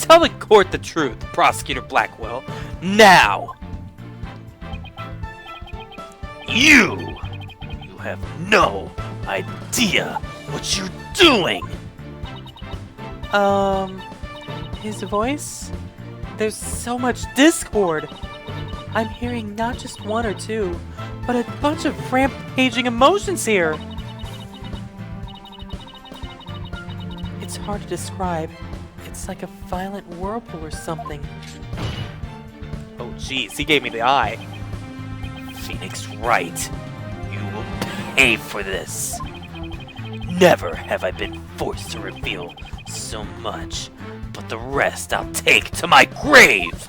Tell the court the truth, Prosecutor Blackwell. Now! You have no idea what you're doing! His voice? There's so much discord! I'm hearing not just one or two, but a bunch of rampaging emotions here! It's hard to describe. It's like a violent whirlpool or something. Oh jeez, he gave me the eye. Phoenix Wright, you will pay for this. Never have I been forced to reveal so much, but the rest I'll take to my grave!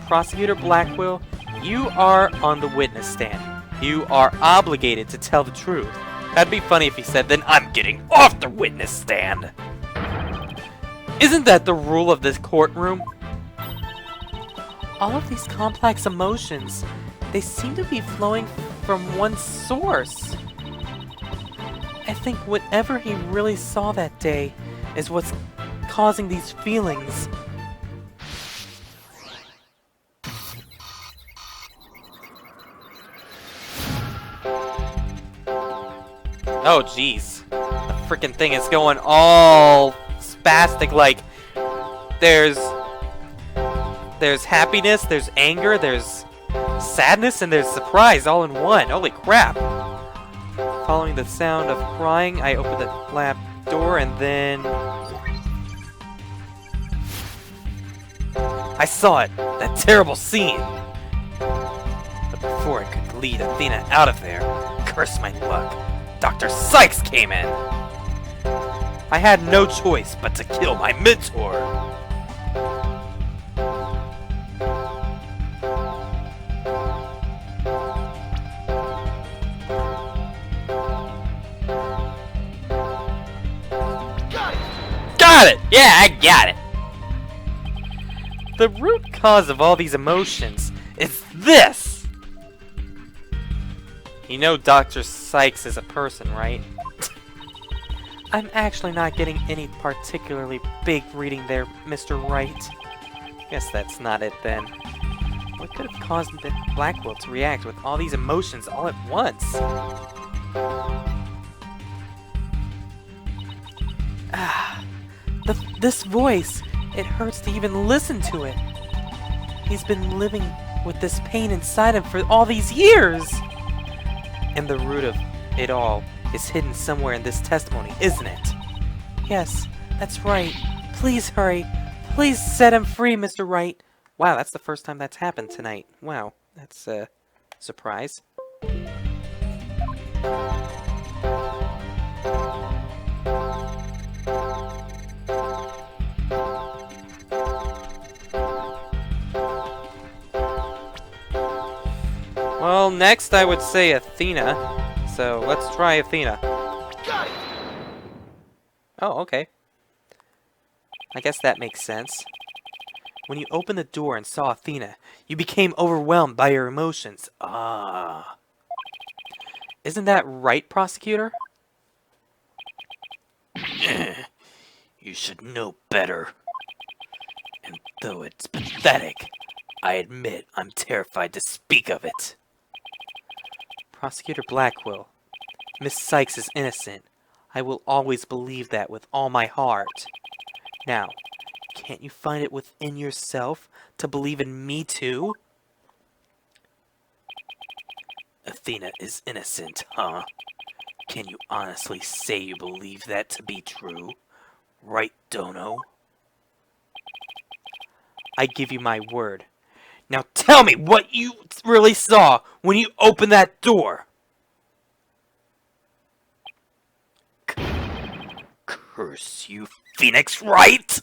Prosecutor Blackwell, you are on the witness stand. You are obligated to tell the truth. That'd be funny if he said, then I'm getting off the witness stand! Isn't that the rule of this courtroom? All of these complex emotions, they seem to be flowing from one source. I think whatever he really saw that day is what's causing these feelings. Oh jeez. The freaking thing is going all spastic, like there's happiness, there's anger, there's sadness, and there's surprise all in one. Holy crap. Following the sound of crying, I opened the lab door and then I saw it, that terrible scene. But before I could lead Athena out of there, curse my luck, Dr. Sykes came in. I had no choice but to kill my mentor. Got it! Yeah, I got it! The root cause of all these emotions is this! You know Dr. Sykes is a person, right? I'm actually not getting any particularly big reading there, Mr. Wright. Guess that's not it then. What could have caused Blackwell to react with all these emotions all at once? This voice, it hurts to even listen to it. He's been living with this pain inside him for all these years! And the root of it all is hidden somewhere in this testimony, isn't it? Yes, that's right. Please hurry. Please set him free, Mr. Wright. Wow, that's the first time that's happened tonight. Wow, that's a surprise. Well, next I would say Athena. So let's try Athena. Oh, okay. I guess that makes sense. When you opened the door and saw Athena, you became overwhelmed by your emotions. Ah. Isn't that right, Prosecutor? You should know better. And though it's pathetic, I admit I'm terrified to speak of it. Prosecutor Blackwell, Miss Sykes is innocent. I will always believe that with all my heart. Now, can't you find it within yourself to believe in me too? Athena is innocent, huh? Can you honestly say you believe that to be true? Right, Dono? I give you my word. Now tell me what you really saw when you opened that door! Curse you, Phoenix Wright!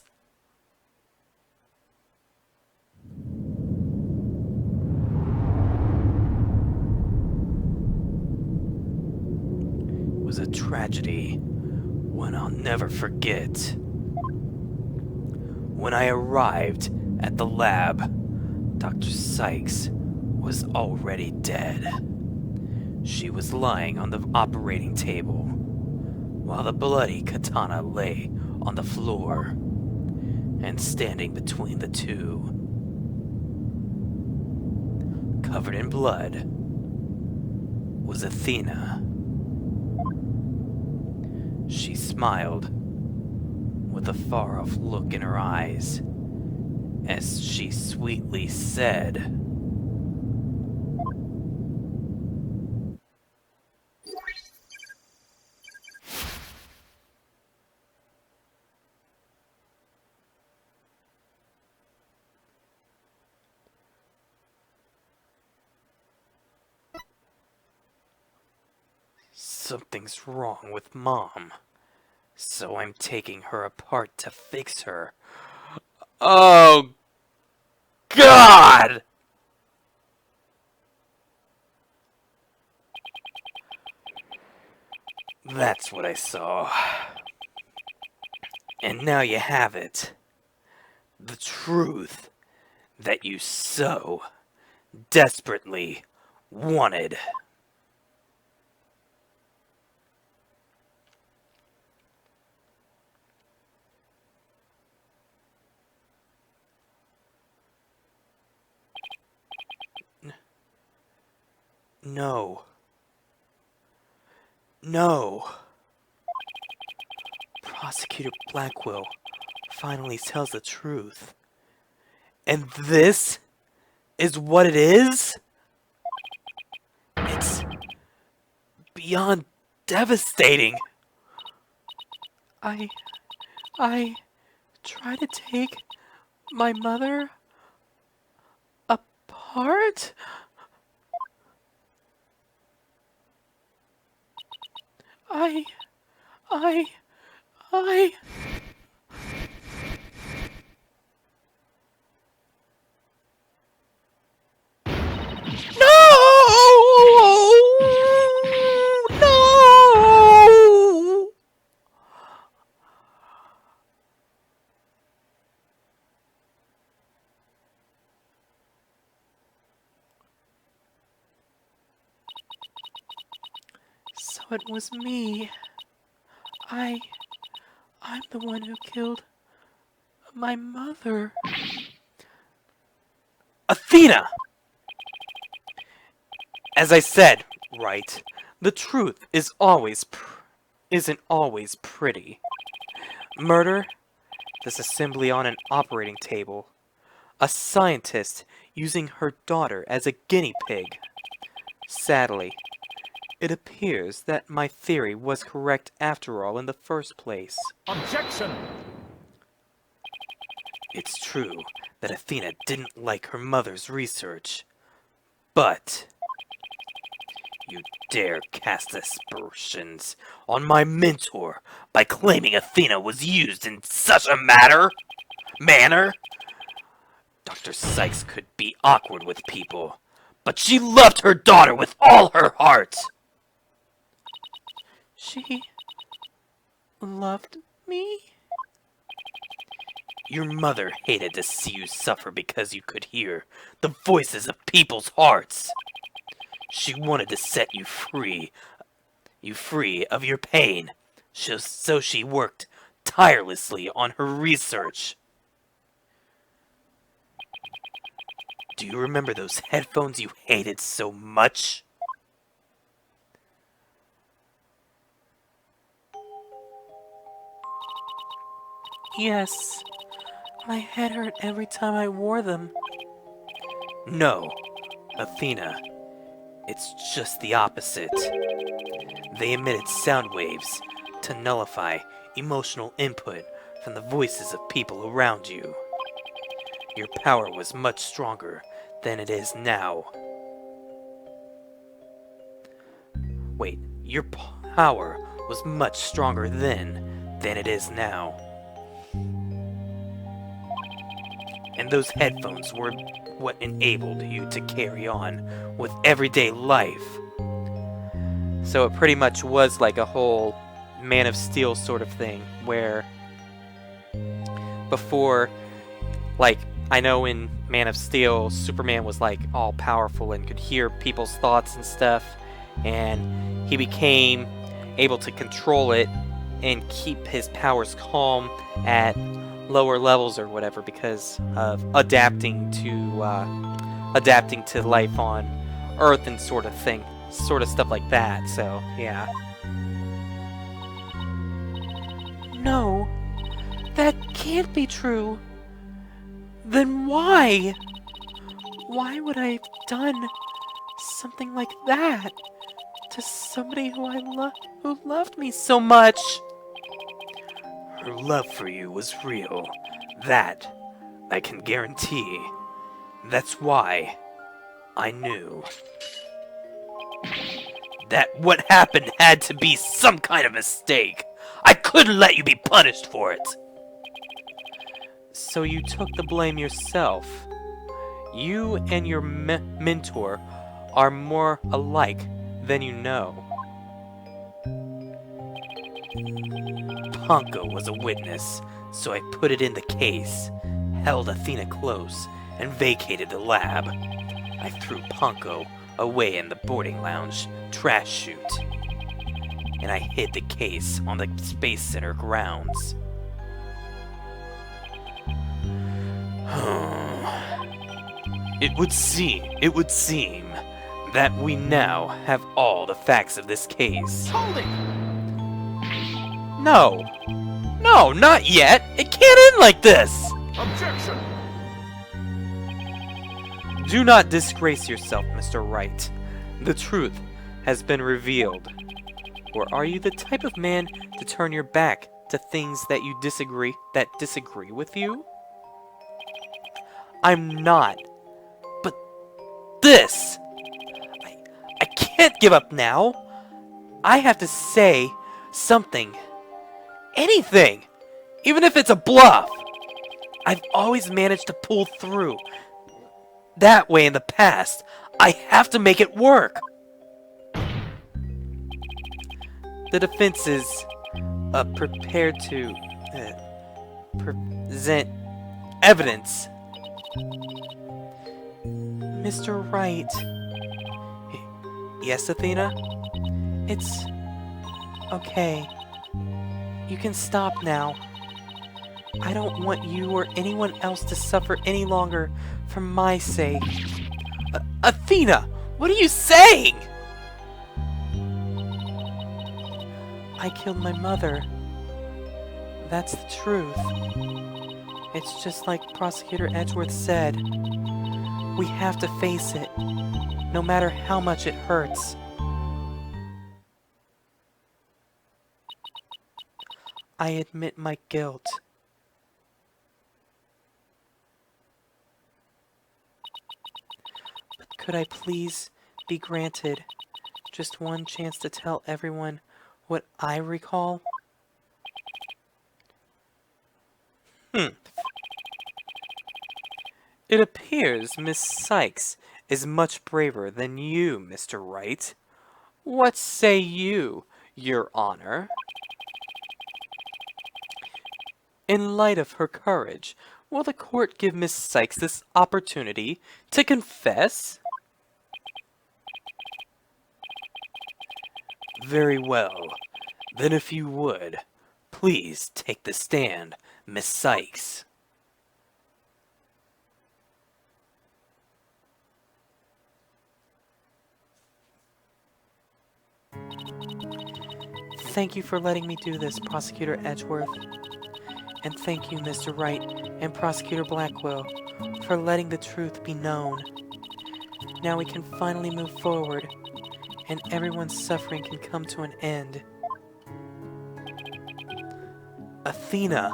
It was a tragedy, one I'll never forget. When I arrived at the lab, Dr. Sykes was already dead. She was lying on the operating table, while the bloody katana lay on the floor, and standing between the two, covered in blood, was Athena. She smiled with a far-off look in her eyes as she sweetly said, "Something's wrong with Mom, so I'm taking her apart to fix her." Oh, God! That's what I saw. And now you have it. The truth that you so desperately wanted. No. No. Prosecutor Blackwell finally tells the truth. And this is what it is? It's beyond devastating. I try to take my mother apart? I... No! No! So it was me. I'm the one who killed my mother. Athena! As I said, Wright, the truth is isn't always pretty. Murder, this assembly on an operating table, a scientist using her daughter as a guinea pig. Sadly, it appears that my theory was correct after all in the first place. Objection! It's true that Athena didn't like her mother's research, but you dare cast aspersions on my mentor by claiming Athena was used in such a manner? Dr. Sykes could be awkward with people, but she loved her daughter with all her heart. She loved me? Your mother hated to see you suffer because you could hear the voices of people's hearts. She wanted to set you free of your pain, so she worked tirelessly on her research. Do you remember those headphones you hated so much? Yes. My head hurt every time I wore them. No, Athena. It's just the opposite. They emitted sound waves to nullify emotional input from the voices of people around you. Your power was much stronger than it is now. Wait, your power was much stronger then than it is now. And those headphones were what enabled you to carry on with everyday life. So it pretty much was like a whole Man of Steel sort of thing, where before, like, I know in Man of Steel, Superman was like all powerful and could hear people's thoughts and stuff, and he became able to control it and keep his powers calm at lower levels or whatever because of adapting to life on Earth and sort of stuff like that. So yeah. No, that can't be true. Then why? Why would I have done something like that to somebody who who loved me so much? Her love for you was real. That I can guarantee. That's why I knew that what happened had to be some kind of mistake. I couldn't let you be punished for it. So you took the blame yourself. You and your mentor are more alike than you know. Ponko was a witness, so I put it in the case, held Athena close, and vacated the lab. I threw Ponko away in the boarding lounge trash chute, and I hid the case on the Space Center grounds. It would seem that we now have all the facts of this case. Hold it! No! No, not yet! It can't end like this! Objection! Do not disgrace yourself, Mr. Wright. The truth has been revealed. Or are you the type of man to turn your back to things that disagree with you? I'm not. But this! I can't give up now. I have to say something. Anything! Even if it's a bluff! I've always managed to pull through that way in the past. I have to make it work! The defense is prepared to present evidence. Mr. Wright. Yes, Athena? It's okay. You can stop now. I don't want you or anyone else to suffer any longer for my sake. Athena! What are you saying? I killed my mother. That's the truth. It's just like Prosecutor Edgeworth said. We have to face it, no matter how much it hurts. I admit my guilt. But could I please be granted just one chance to tell everyone what I recall? It appears Miss Sykes is much braver than you, Mr. Wright. What say you, Your Honor? In light of her courage, will the court give Miss Sykes this opportunity to confess? Very well. Then if you would, please take the stand, Miss Sykes. Thank you for letting me do this, Prosecutor Edgeworth. And thank you, Mr. Wright and Prosecutor Blackwell, for letting the truth be known. Now we can finally move forward, and everyone's suffering can come to an end. Athena!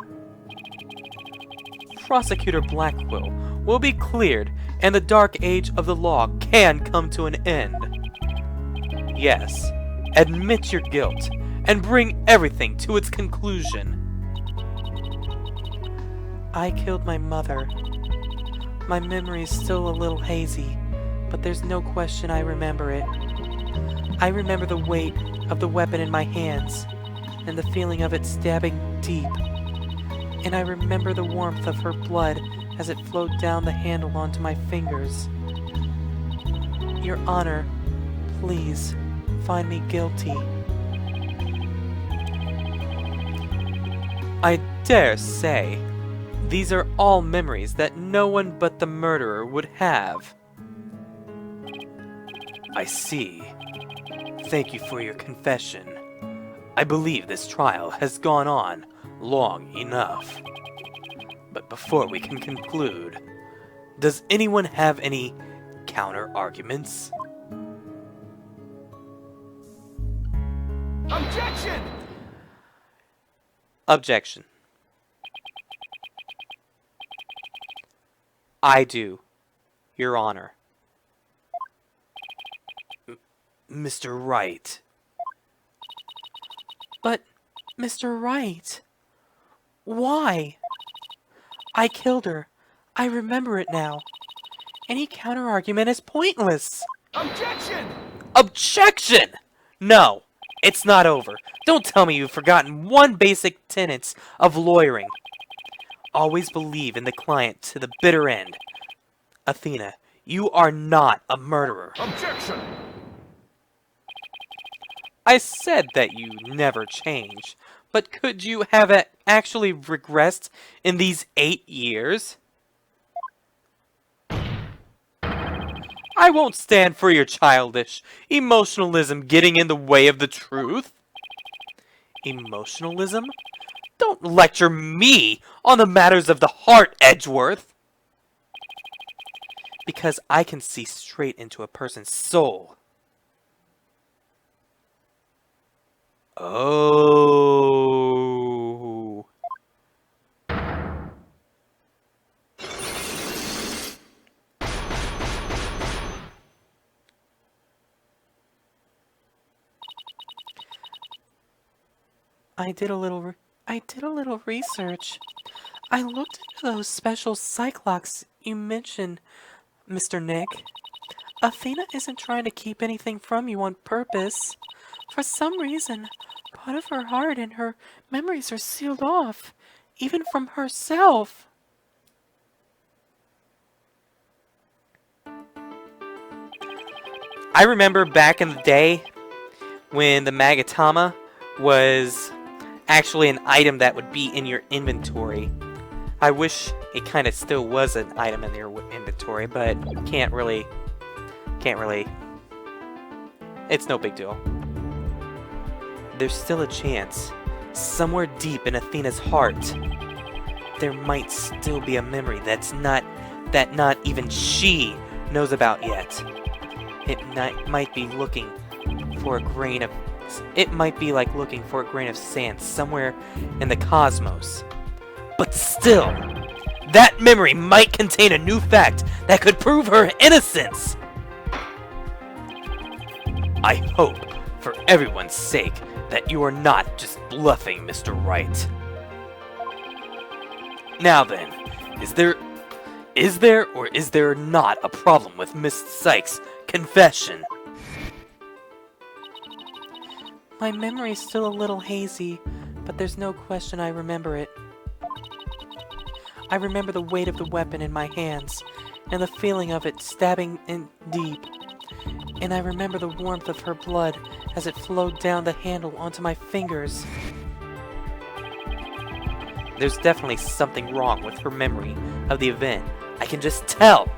Prosecutor Blackwell will be cleared, and the dark age of the law can come to an end. Yes, admit your guilt, and bring everything to its conclusion. I killed my mother. My memory is still a little hazy, but there's no question I remember it. I remember the weight of the weapon in my hands, and the feeling of it stabbing deep. And I remember the warmth of her blood as it flowed down the handle onto my fingers. Your Honor, please find me guilty. I dare say, these are all memories that no one but the murderer would have. I see. Thank you for your confession. I believe this trial has gone on long enough. But before we can conclude, does anyone have any counter-arguments? Objection! Objection. I do, Your Honor. Mr. Wright. But, Mr. Wright, why? I killed her. I remember it now. Any counter-argument is pointless. Objection! Objection! No, it's not over. Don't tell me you've forgotten one basic tenet of lawyering. Always believe in the client to the bitter end. Athena, you are not a murderer. Objection! I said that you never change, but could you have actually regressed in these 8 years? I won't stand for your childish emotionalism getting in the way of the truth. Emotionalism? Don't lecture me on the matters of the heart, Edgeworth. Because I can see straight into a person's soul. Oh. I did a little research. I looked into those special cyclocks you mentioned, Mr. Nick. Athena isn't trying to keep anything from you on purpose. For some reason, part of her heart and her memories are sealed off, even from herself. I remember back in the day when the Magatama was actually an item that would be in your inventory. I wish it kind of still was an item in your inventory, but can't really, it's no big deal. There's still a chance, somewhere deep in Athena's heart, there might still be a memory that not even she knows about yet. It might be looking for a grain of, it might be like looking for a grain of sand somewhere in the cosmos. But still, that memory might contain a new fact that could prove her innocence. I hope, for everyone's sake, that you are not just bluffing, Mr. Wright. Now then, is there or is there not a problem with Miss Sykes' confession? My memory's still a little hazy, but there's no question I remember it. I remember the weight of the weapon in my hands, and the feeling of it stabbing in deep. And I remember the warmth of her blood as it flowed down the handle onto my fingers. There's definitely something wrong with her memory of the event. I can just tell!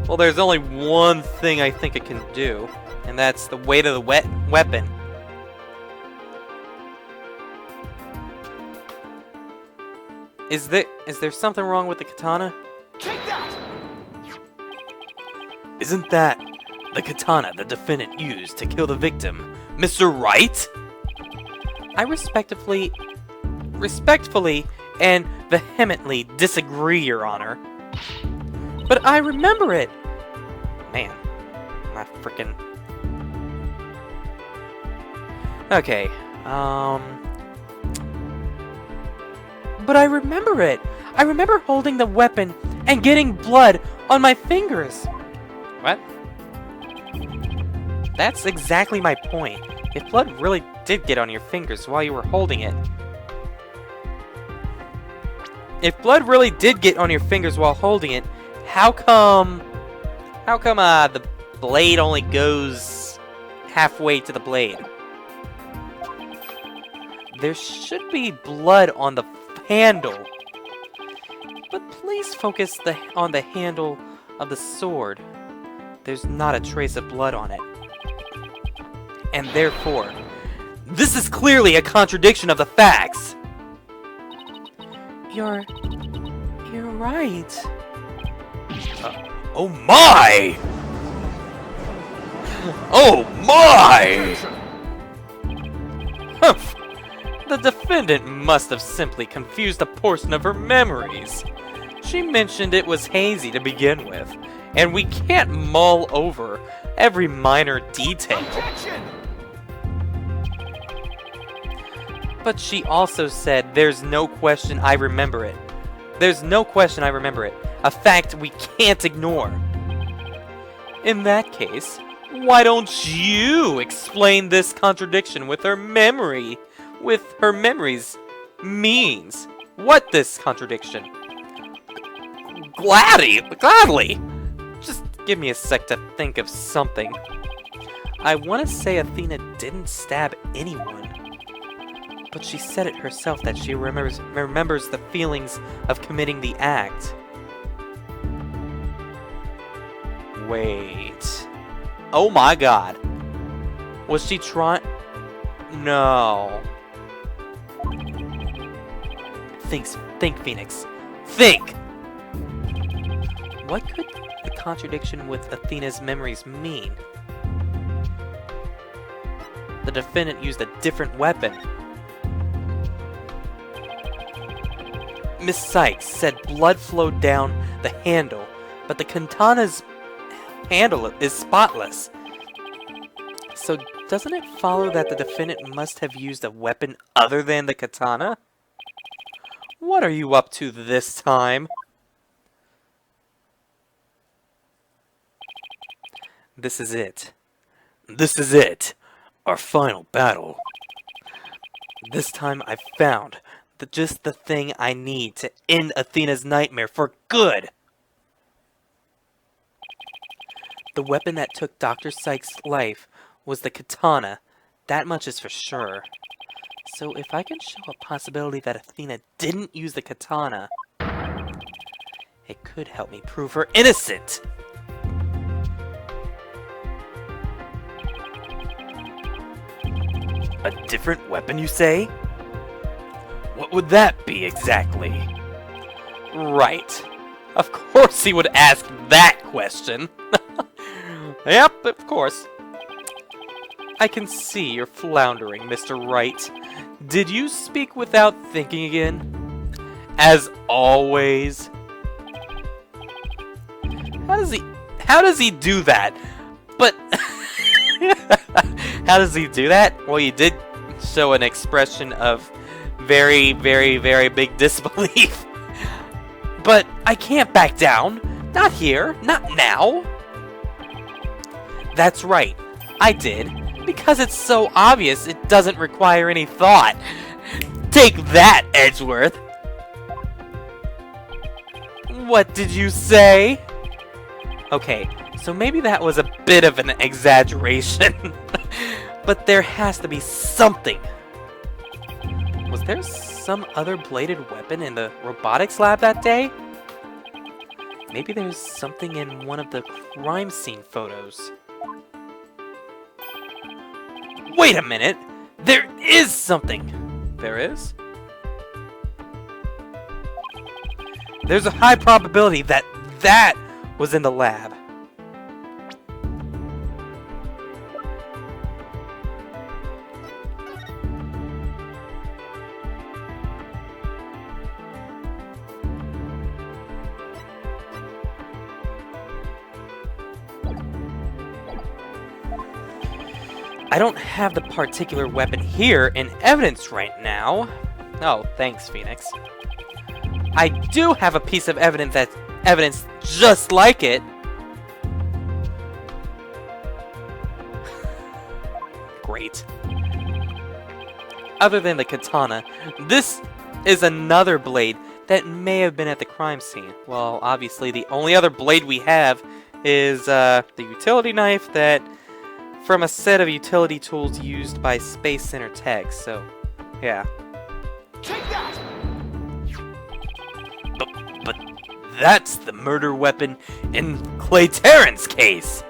Well, there's only one thing I think it can do, and that's the weight of the weapon. Is there something wrong with the katana? Take that! Isn't that the katana the defendant used to kill the victim, Mr. Wright? I respectfully and vehemently disagree, Your Honor. But I remember it! Man, my frickin'... Okay, But I remember it! I remember holding the weapon and getting blood on my fingers! What? That's exactly my point. If blood really did get on your fingers while you were holding it. If blood really did get on your fingers while holding it, how come the blade only goes halfway to the blade? There should be blood on the handle. But please focus on the handle of the sword. There's not a trace of blood on it. And therefore, this is clearly a contradiction of the facts. You're right. Oh my! Oh my! Humph! The defendant must have simply confused a portion of her memories. She mentioned it was hazy to begin with, and we can't mull over every minor detail. Objection! But she also said, there's no question I remember it. There's no question I remember it. A fact we can't ignore. In that case, why don't you explain this contradiction with her memory? With her memories means. What this contradiction? Gladly! Just give me a sec to think of something. I want to say Athena didn't stab anyone. But she said it herself that she remembers the feelings of committing the act. Wait. Oh my god. Was she trying? No. Think, Phoenix. Think! What could the contradiction with Athena's memories mean? The defendant used a different weapon. Miss Sykes said blood flowed down the handle, but the katana's handle is spotless. So doesn't it follow that the defendant must have used a weapon other than the katana? What are you up to this time? This is it. This is it. Our final battle. This time I've found just the thing I need to end Athena's nightmare for good. The weapon that took Dr. Sykes' life was the katana. That much is for sure. So if I can show a possibility that Athena didn't use the katana, it could help me prove her innocent. A different weapon, you say? What would that be exactly? Right. Of course he would ask that question. Yep, of course. I can see you're floundering, Mr. Wright. Did you speak without thinking again? As always. How does he do that? But how does he do that? Well, you did show an expression of very, very, very big disbelief. But I can't back down. Not here. Not now. That's right. I did. Because it's so obvious, it doesn't require any thought. Take that, Edgeworth. What did you say? Okay, so maybe that was a bit of an exaggeration. But there has to be something. Was there some other bladed weapon in the robotics lab that day? Maybe there's something in one of the crime scene photos. Wait a minute! There is something! There is? There's a high probability that that was in the lab. I don't have the particular weapon here in evidence right now. Oh, thanks, Phoenix. I do have a piece of evidence just like it. Great. other than the katana, this is another blade that may have been at the crime scene. Well, obviously the only other blade we have is the utility knife that from a set of utility tools used by Space Center techs, so yeah. Take that! But that's the murder weapon in Clay Terran's case!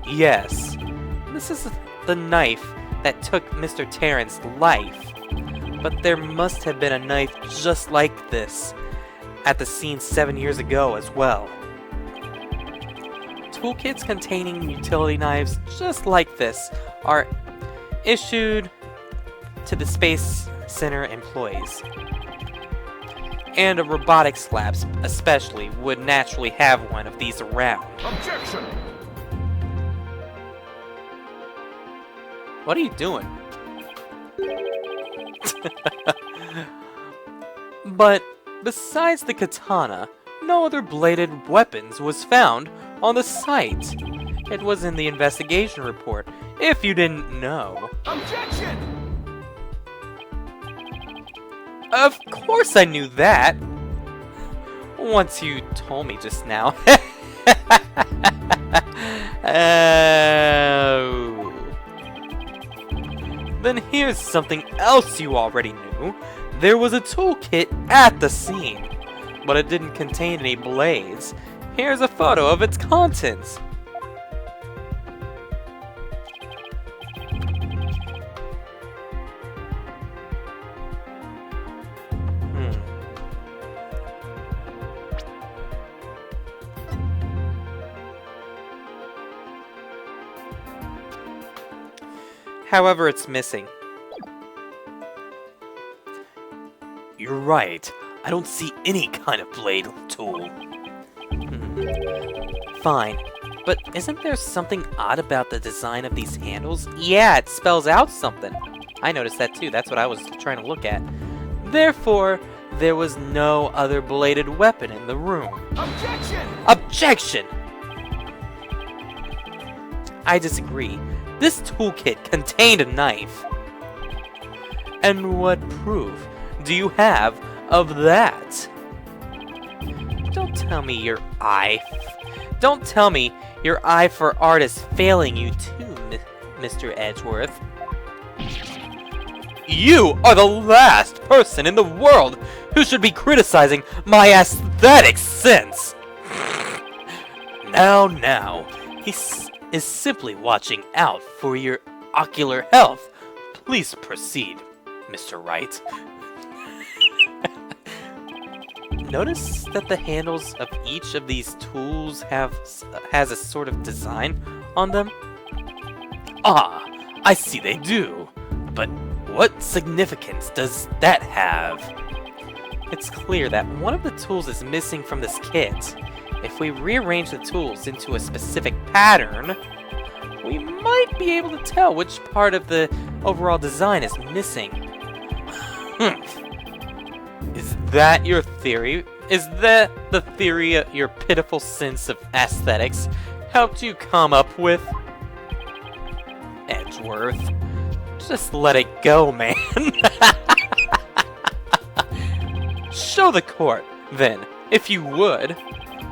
Yes, this is the knife that took Mr. Terran's life, but there must have been a knife just like this at the scene 7 years ago as well. Toolkits containing utility knives just like this are issued to the Space Center employees. And a robotics lab especially would naturally have one of these around. Objection! What are you doing? But besides the katana, no other bladed weapons was found on the site. It was in the investigation report, if you didn't know. Objection! Of course I knew that! Once you told me just now. Oh. Then here's something else you already knew. There was a toolkit at the scene, but it didn't contain any blades. Here's a photo of its contents. However, it's missing. You're right. I don't see any kind of blade tool. Fine, but isn't there something odd about the design of these handles? Yeah, it spells out something. I noticed that too, that's what I was trying to look at. Therefore, there was no other bladed weapon in the room. Objection! Objection! I disagree. This toolkit contained a knife. And what proof do you have of that? Don't tell me your eye for art is failing you too, Mr. Edgeworth. You are the last person in the world who should be criticizing my aesthetic sense! Now, he is simply watching out for your ocular health. Please proceed, Mr. Wright. Notice that the handles of each of these tools has a sort of design on them? Ah, I see they do. But what significance does that have? It's clear that one of the tools is missing from this kit. If we rearrange the tools into a specific pattern, we might be able to tell which part of the overall design is missing. Is that your theory? Is that the theory your pitiful sense of aesthetics helped you come up with? Edgeworth, just let it go, man. Show the court, then, if you would.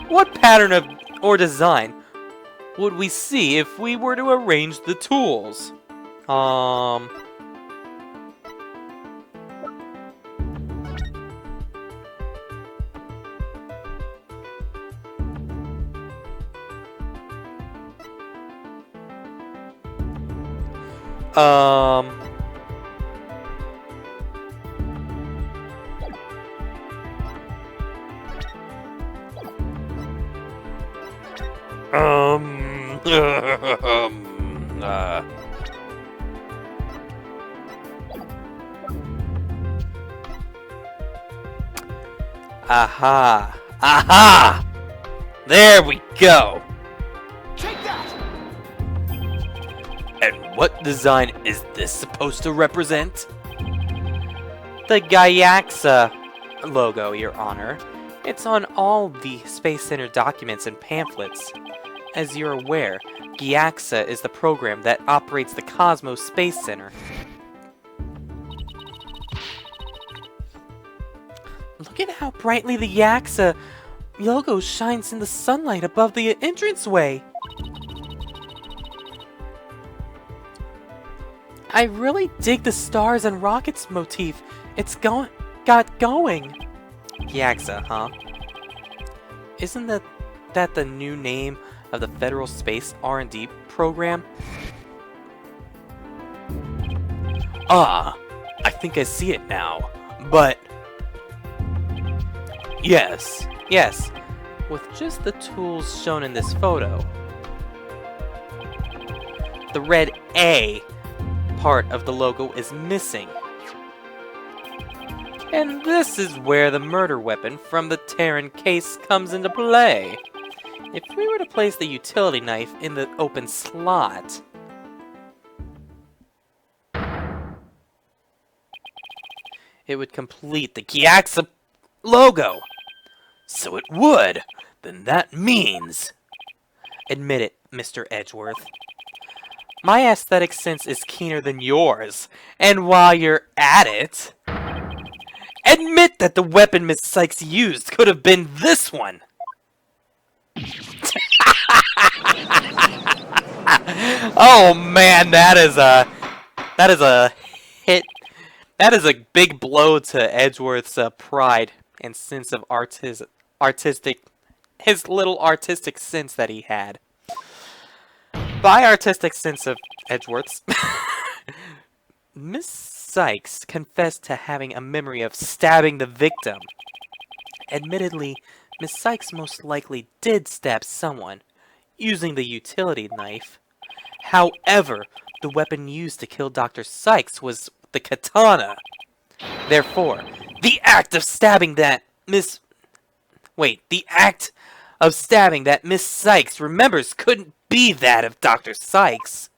What pattern or design would we see if we were to arrange the tools? Aha! Aha! There we go! Take that! And what design is this supposed to represent? The Gyaxa logo, Your Honor. It's on all the Space Center documents and pamphlets. As you're aware, Gyaxa is the program that operates the Cosmos Space Center. Look at how brightly the Yaxa logo shines in the sunlight above the entranceway. I really dig the stars and rockets motif it's got going. Yaxa, huh? Isn't that the new name of the Federal Space R&D program? Ah, I think I see it now. But... Yes. Yes, with just the tools shown in this photo. The red A part of the logo is missing. And this is where the murder weapon from the Terran case comes into play. If we were to place the utility knife in the open slot, it would complete the Yaxa logo. So it would. Then that means... Admit it, Mr. Edgeworth. My aesthetic sense is keener than yours. And while you're at it, admit that the weapon Miss Sykes used could have been this one. Oh man, that is a hit. That is a big blow to Edgeworth's pride and sense of his little artistic sense that he had. By artistic sense of Edgeworth's, Miss Sykes confessed to having a memory of stabbing the victim. Admittedly, Miss Sykes most likely did stab someone, using the utility knife. However, the weapon used to kill Dr. Sykes was the katana. Therefore, the act of stabbing that Miss Sykes remembers couldn't be that of Dr. Sykes.